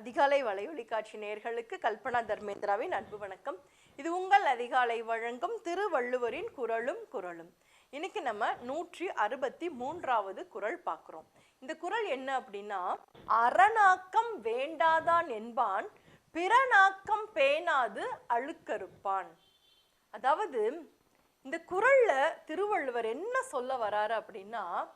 அதிகாலை வலையொலி காட்சி நேயர்களுக்கு கல்பனா தர்மேந்திராவின் அன்பு வணக்கம். இது உங்கள் அதிகாலை வழங்கும் திருவள்ளுவரின் குறளும் குறளும். இன்னைக்கு நம்ம 163வது குறள் பார்க்குறோம். இந்த குறள் என்ன அப்படின்னா, அறநாக்கம் வேண்டாதான் என்பான் பிறநாக்கம் பேணாது அழுக்கறுப்பான். அதாவது இந்த குறள்ல திருவள்ளுவர் என்ன சொல்ல வராரு அப்படின்னா,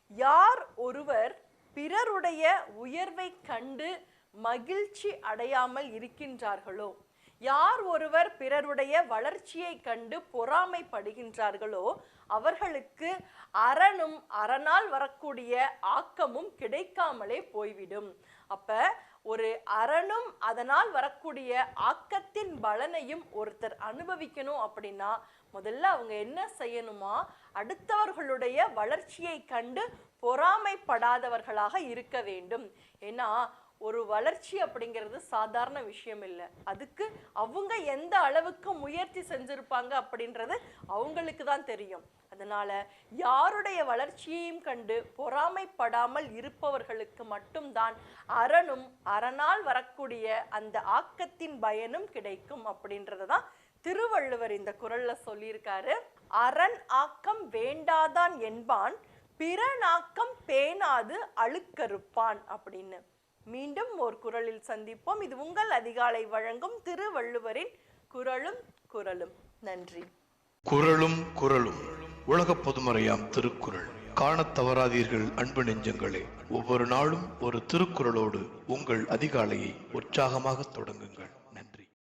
யார் ஒருவர் பிறருடைய உயர்வை கண்டு மகிழ்ச்சி அடையாமல் இருக்கின்றார்களோ, யார் ஒருவர் பிறருடைய வளர்ச்சியை கண்டு பொறாமைப்படுகின்றார்களோ அவர்களுக்கு அறனும் அறனால் வரக்கூடிய ஆக்கமும் கிடைக்காமலே போய்விடும். அப்ப ஒரு அறனும் அதனால் வரக்கூடிய ஆக்கத்தின் பலனையும் ஒருத்தர் அனுபவிக்கணும் அப்படின்னா முதல்ல அவங்க என்ன செய்யணுமா, அடுத்தவர்களுடைய வளர்ச்சியை கண்டு பொறாமைப்படாதவர்களாக இருக்க வேண்டும். ஏன்னா ஒரு வளர்ச்சி அப்படிங்கிறது சாதாரண விஷயம் இல்லை. அதுக்கு அவங்க எந்த அளவுக்கு முயற்சி செஞ்சிருப்பாங்க அப்படின்றது அவங்களுக்கு தான் தெரியும். அதனால யாருடைய வளர்ச்சியையும் கண்டு பொறாமைப்படாமல் இருப்பவர்களுக்கு மட்டும்தான் அறனும் அறனால் வரக்கூடிய அந்த ஆக்கத்தின் பயனும் கிடைக்கும் அப்படின்றதான் திருவள்ளுவர் இந்த குறள்ல சொல்லியிருக்காரு. அரண் ஆக்கம் வேண்டாதான் என்பான் பிறநாக்கம் பேணாது அழுக்கறுப்பான் அப்படின்னு. மீண்டும் ஒரு குறளில் சந்திப்போம். இது உங்கள் அதிகாலை வழங்கும் திருவள்ளுவரின் குறளும் குறளும். நன்றி. குறளும் குறளும் உலக பொதுமறையாம் திருக்குறள். காணத் தவறாதீர்கள் அன்பு நெஞ்சங்களே. ஒவ்வொரு நாளும் ஒரு திருக்குறளோடு உங்கள் அதிகாலையை உற்சாகமாக தொடங்குங்கள். நன்றி.